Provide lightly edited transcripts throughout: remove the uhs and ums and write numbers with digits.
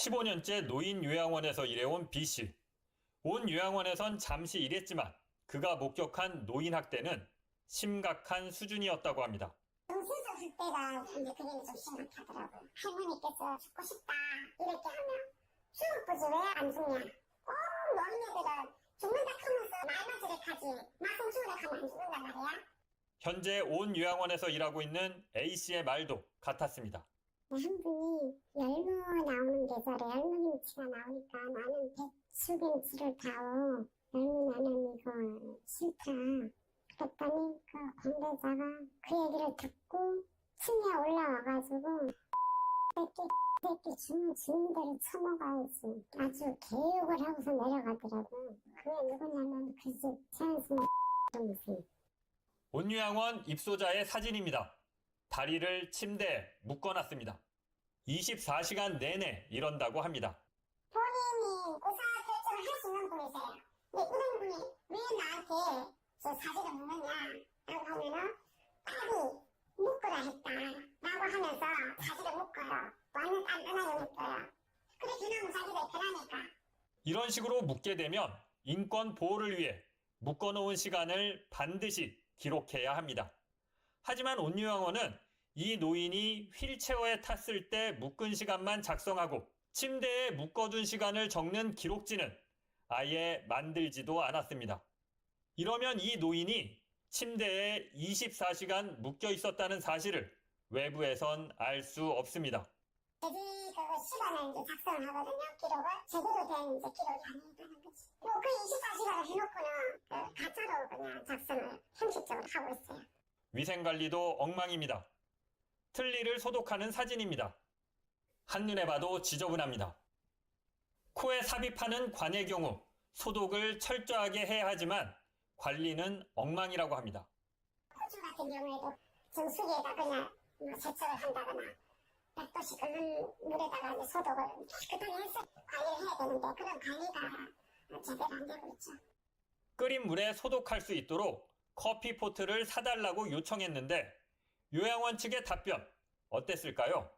15년째 노인 요양원에서 일해온 B씨. 온 요양원에선 잠시 일했지만 그가 목격한 노인 학대는 심각한 수준이었다고 합니다. 정신적 학대가 이제 그게 좀 심각하더라고요. 할머니께서 죽고 싶다 이렇게 하면 죽었지 왜 안 죽냐. 노인네들은 죽는다 하면서 말맞이를 하지 막상 죽으라 하면 안 죽는단 말이야. 현재 온 요양원에서 일하고 있는 A씨의 말도 같았습니다. 한 분이 열무 나오는 계절에 열무김치가 나오니까 나는 배추김치를 다오. 열무 나는 이거 싫다. 그랬더니 그 관계자가 그 얘기를 듣고 층에 올라와가지고 새끼 주면 주는 대로 처먹어야지. 아주 개욕을 하고서 내려가더라고요. 그게 누구냐면 그 집 최은순 동생. 온 요양원 입소자의 사진입니다. 다리를 침대에 묶어놨습니다. 24시간 내내 이런다고 합니다. 본인이 의사결정을 할 수 있는 분이세요. 근데 이런 분이 왜 나한테 저 사진을 묻느냐 라고 하면은 딸이 묶으라 했다 라고 하면서 사진을 묶어요. 완전 단단하게 묶어요. 그렇게 하면 자기들 편하니까. 이런 식으로 묶게 되면 인권 보호를 위해 묶어놓은 시간을 반드시 기록해야 합니다. 하지만 온요양원은 이 노인이 휠체어에 탔을 때 묶은 시간만 작성하고 침대에 묶어둔 시간을 적는 기록지는 아예 만들지도 않았습니다. 이러면 이 노인이 침대에 24시간 묶여 있었다는 사실을 외부에선 알 수 없습니다. 자기 그 시간을 이제 작성을 하거든요. 기록을. 제대로 된 이제 기록이 아니다는 거지. 뭐 그 24시간을 해놓고는 그 가짜로 그냥 작성을 형식적으로 하고 있어요. 위생관리도 엉망입니다. 틀니를 소독하는 사진입니다. 한눈에 봐도 지저분합니다. 코에 삽입하는 관의 경우 소독을 철저하게 해야 하지만 관리는 엉망이라고 합니다. 호주 같은 경우에도 정수기에다 그냥 뭐 세척을 한다거나 100도씩 끓는 물에다가 이제 소독을 깨끗하게 해서 관리를 해야 되는데 그런 관리가 제대로 안 되고 있죠. 끓인 물에 소독할 수 있도록 커피포트를 사달라고 요청했는데 요양원 측의 답변 어땠을까요?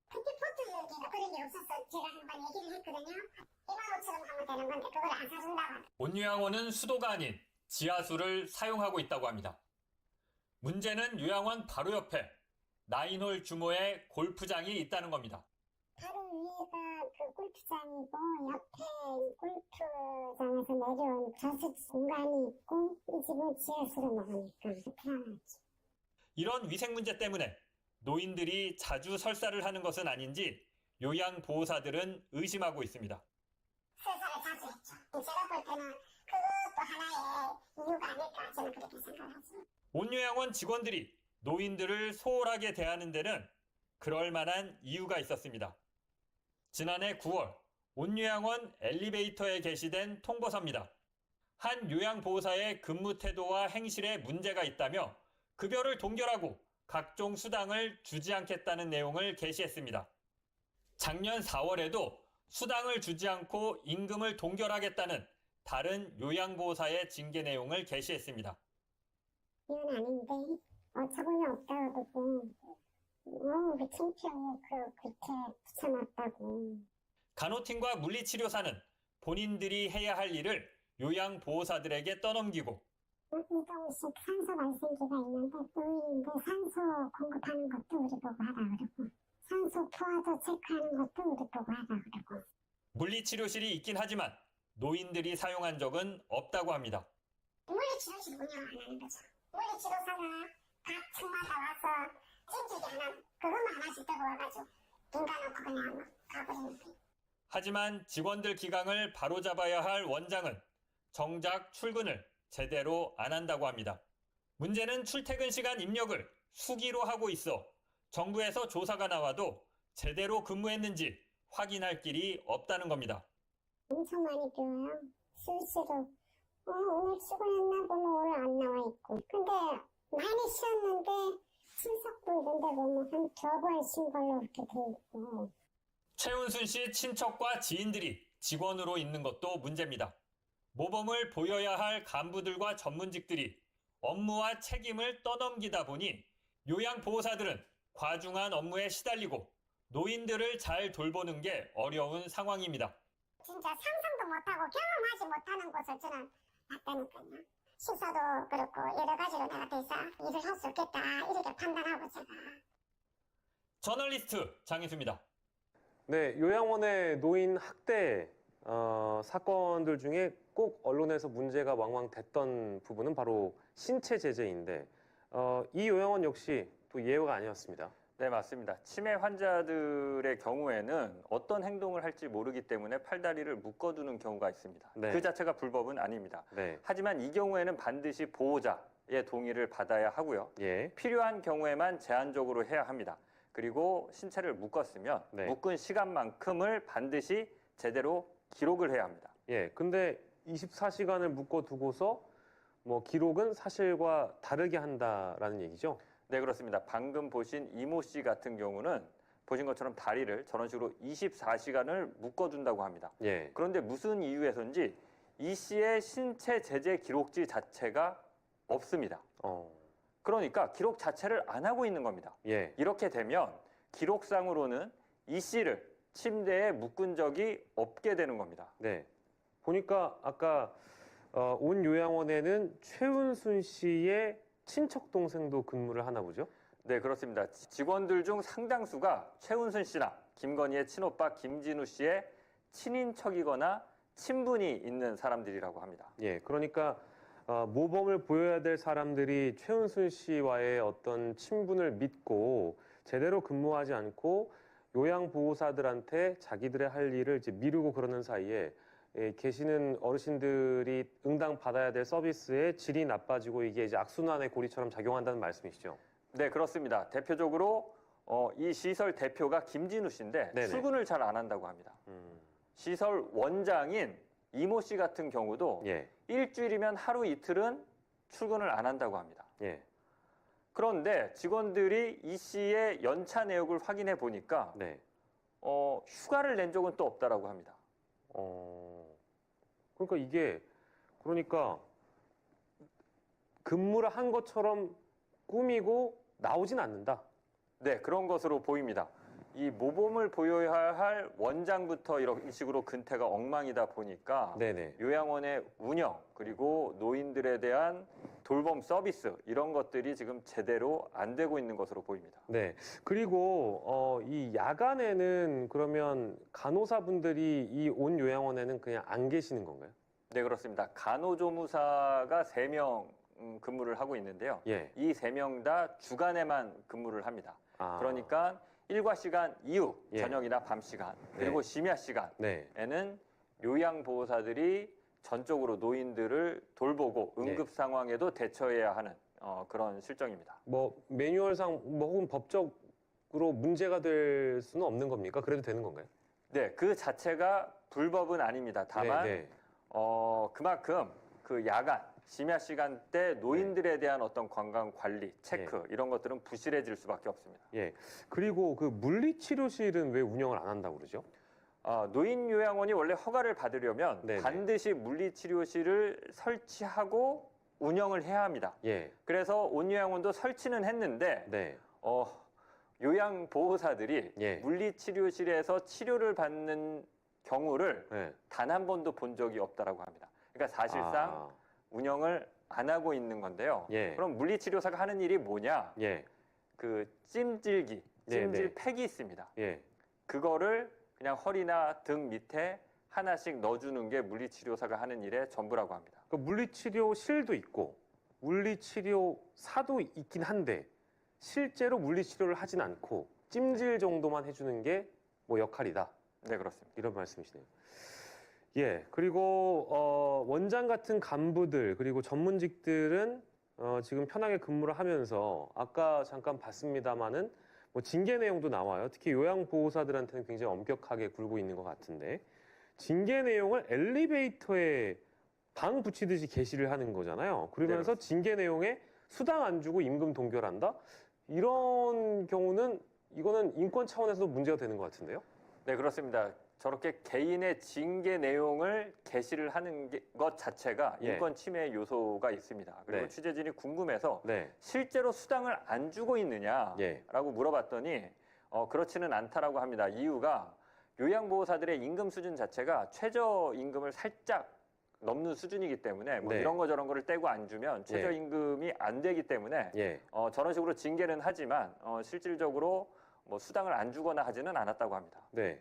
커피포트 얘기가 그런 게 없어서 제가 한번 얘기를 했거든요. 2만 5천 원 하면 되는 건데 그걸 안 사준다고. 온요양원은 수도가 아닌 지하수를 사용하고 있다고 합니다. 문제는 요양원 바로 옆에 9홀 규모의 골프장이 있다는 겁니다. 바로 위에가 그 골프장이고 옆에 골프장에서 내려온 저수 공간이 있고 이 집은 지하수로 나가니까 불안하지. 이런 위생 문제 때문에 노인들이 자주 설사를 하는 것은 아닌지 요양보호사들은 의심하고 있습니다. 설사를 자주 했죠. 제가 볼 때는 그것도 하나의 이유가 아닐까 저는 그렇게 생각하죠. 온요양원 직원들이 노인들을 소홀하게 대하는 데는 그럴 만한 이유가 있었습니다. 지난해 9월 온요양원 엘리베이터에 게시된 통보서입니다. 한 요양보호사의 근무 태도와 행실에 문제가 있다며 급여를 동결하고 각종 수당을 주지 않겠다는 내용을 게시했습니다. 작년 4월에도 수당을 주지 않고 임금을 동결하겠다는 다른 요양보호사의 징계 내용을 게시했습니다. 이건 아닌데 어처구니 없다고 그러고 왜 창피하게 그렇게 붙여놨다고. 간호팀과 물리치료사는 본인들이 해야 할 일을 요양보호사들에게 떠넘기고 이동식 산소 발생기가 있는데 노인들 산소 공급하는 것도 우리 보고 하라 그러고 산소 포화도 체크하는 것도 우리 보고 하라 그러고. 물리치료실이 있긴 하지만 노인들이 사용한 적은 없다고 합니다. 물리치료실 운영 안 하는 거죠. 물리치료사가 각 층마다 와서 찜질기 하나 그것만 하나씩 들고 와가지고 빈가놓고 그냥 막 가버리는 거예요. 하지만 직원들 기강을 바로잡아야 할 원장은 정작 출근을 제대로 안 한다고 합니다. 문제는 출퇴근 시간 입력을 수기로 하고 있어 정부에서 조사가 나와도 제대로 근무했는지 확인할 길이 없다는 겁니다. 엄청 많이 비워요. 실시로 오늘 출근했나 보면 오늘 안 나와 있고. 근데 많이 쉬었는데 출석부 있는데 보면 한 2번 쉰 걸로 이렇게 돼 있고. 최은순 씨 친척과 지인들이 직원으로 있는 것도 문제입니다. 모범을 보여야 할 간부들과 전문직들이 업무와 책임을 떠넘기다 보니 요양보호사들은 과중한 업무에 시달리고 노인들을 잘 돌보는 게 어려운 상황입니다. 진짜 상상도 못하고 경험하지 못하는 곳을 저는 봤다니까요. 식사도 그렇고 여러 가지로 내가 돼서 일을 할 수 없겠다 이렇게 판단하고 제가. 저널리스트 장희수입니다. 네, 요양원의 노인 학대 사건들 중에 꼭 언론에서 문제가 왕왕 됐던 부분은 바로 신체 제재인데 이 요양원 역시 또 예외가 아니었습니다. 네, 맞습니다. 치매 환자들의 경우에는 어떤 행동을 할지 모르기 때문에 팔다리를 묶어두는 경우가 있습니다. 네. 그 자체가 불법은 아닙니다. 네, 하지만 이 경우에는 반드시 보호자의 동의를 받아야 하고요. 예, 필요한 경우에만 제한적으로 해야 합니다. 그리고 신체를 묶었으면 네. 묶은 시간만큼을 반드시 제대로 기록을 해야 합니다. 예. 근데 24시간을 묶어두고서 뭐 기록은 사실과 다르게 한다라는 얘기죠. 네, 그렇습니다. 방금 보신 이모 씨 같은 경우는 보신 것처럼 다리를 저런 식으로 24시간을 묶어둔다고 합니다. 예, 그런데 무슨 이유에서인지 이 씨의 신체 제재 기록지 자체가 없습니다. 그러니까 기록 자체를 안 하고 있는 겁니다. 예, 이렇게 되면 기록상으로는 이 씨를 침대에 묶은 적이 없게 되는 겁니다. 네. 보니까 아까 온 요양원에는 최은순 씨의 친척 동생도 근무를 하나 보죠? 네, 그렇습니다. 직원들 중 상당수가 최은순 씨나 김건희의 친오빠 김진우 씨의 친인척이거나 친분이 있는 사람들이라고 합니다. 예, 그러니까 모범을 보여야 될 사람들이 최은순 씨와의 어떤 친분을 믿고 제대로 근무하지 않고 요양보호사들한테 자기들의 할 일을 이제 미루고 그러는 사이에 계시는 어르신들이 응당 받아야 될 서비스의 질이 나빠지고 이게 이제 악순환의 고리처럼 작용한다는 말씀이시죠? 네, 그렇습니다. 대표적으로 이 시설 대표가 김진우 씨인데 네네. 출근을 잘 안 한다고 합니다. 시설 원장인 이모 씨 같은 경우도 예, 일주일이면 하루 이틀은 출근을 안 한다고 합니다. 예, 그런데 직원들이 이 씨의 연차 내역을 확인해 보니까 네. 휴가를 낸 적은 또 없다라고 합니다. 그러니까 이게 그러니까 근무를 한 것처럼 꾸미고 나오진 않는다. 네, 그런 것으로 보입니다. 이 모범을 보여야 할 원장부터 이런 식으로 근태가 엉망이다 보니까 네네. 요양원의 운영 그리고 노인들에 대한 돌봄 서비스 이런 것들이 지금 제대로 안 되고 있는 것으로 보입니다. 네. 그리고 이 야간에는 그러면 간호사분들이 이 온 요양원에는 그냥 안 계시는 건가요? 네, 그렇습니다. 간호조무사가 3명 근무를 하고 있는데요. 예. 이 3명 다 주간에만 근무를 합니다. 아, 그러니까 일과 시간 이후 예. 저녁이나 밤 시간 그리고 심야 시간에는 네. 요양보호사들이 전적으로 노인들을 돌보고 예. 응급 상황에도 대처해야 하는 그런 실정입니다. 뭐 매뉴얼상 뭐 혹은 법적으로 문제가 될 수는 없는 겁니까? 그래도 되는 건가요? 네, 그 자체가 불법은 아닙니다. 다만 네, 네. 그만큼 그 야간 심야 시간대 노인들에 대한 어떤 건강 관리, 체크 이런 것들은 부실해질 수밖에 없습니다. 예. 그리고 그 물리치료실은 왜 운영을 안 한다고 그러죠? 노인요양원이 원래 허가를 받으려면 네네. 반드시 물리치료실을 설치하고 운영을 해야 합니다. 예. 그래서 온요양원도 설치는 했는데 네. 요양보호사들이 예. 물리치료실에서 치료를 받는 경우를 네. 단 한 번도 본 적이 없다라고 합니다. 그러니까 사실상 아, 운영을 안 하고 있는 건데요. 예. 그럼 물리치료사가 하는 일이 뭐냐? 예. 그 찜질기, 찜질 네. 팩이 있습니다. 예. 그거를 그냥 허리나 등 밑에 하나씩 넣어주는 게 물리치료사가 하는 일의 전부라고 합니다. 그 물리치료실도 있고 물리치료사도 있긴 한데 실제로 물리치료를 하진 않고 찜질 정도만 해주는 게 뭐 역할이다. 네, 그렇습니다. 이런 말씀이시네요. 예. 그리고 원장 같은 간부들 그리고 전문직들은 지금 편하게 근무를 하면서 아까 잠깐 봤습니다마는 뭐 징계 내용도 나와요. 특히 요양보호사들한테는 굉장히 엄격하게 굴고 있는 것 같은데 징계 내용을 엘리베이터에 방 붙이듯이 게시를 하는 거잖아요. 그러면서 징계 내용에 수당 안 주고 임금 동결한다? 이런 경우는 이거는 인권 차원에서도 문제가 되는 것 같은데요. 네, 그렇습니다. 저렇게 개인의 징계 내용을 게시를 하는 것 자체가 예. 인권 침해 요소가 있습니다. 그리고 네. 취재진이 궁금해서 네. 실제로 수당을 안 주고 있느냐라고 예. 물어봤더니 그렇지는 않다라고 합니다. 이유가 요양보호사들의 임금 수준 자체가 최저임금을 살짝 넘는 수준이기 때문에 뭐 네. 이런 거 저런 거를 떼고 안 주면 최저임금이 안 되기 때문에 예. 저런 식으로 징계는 하지만 실질적으로 뭐 수당을 안 주거나 하지는 않았다고 합니다. 네.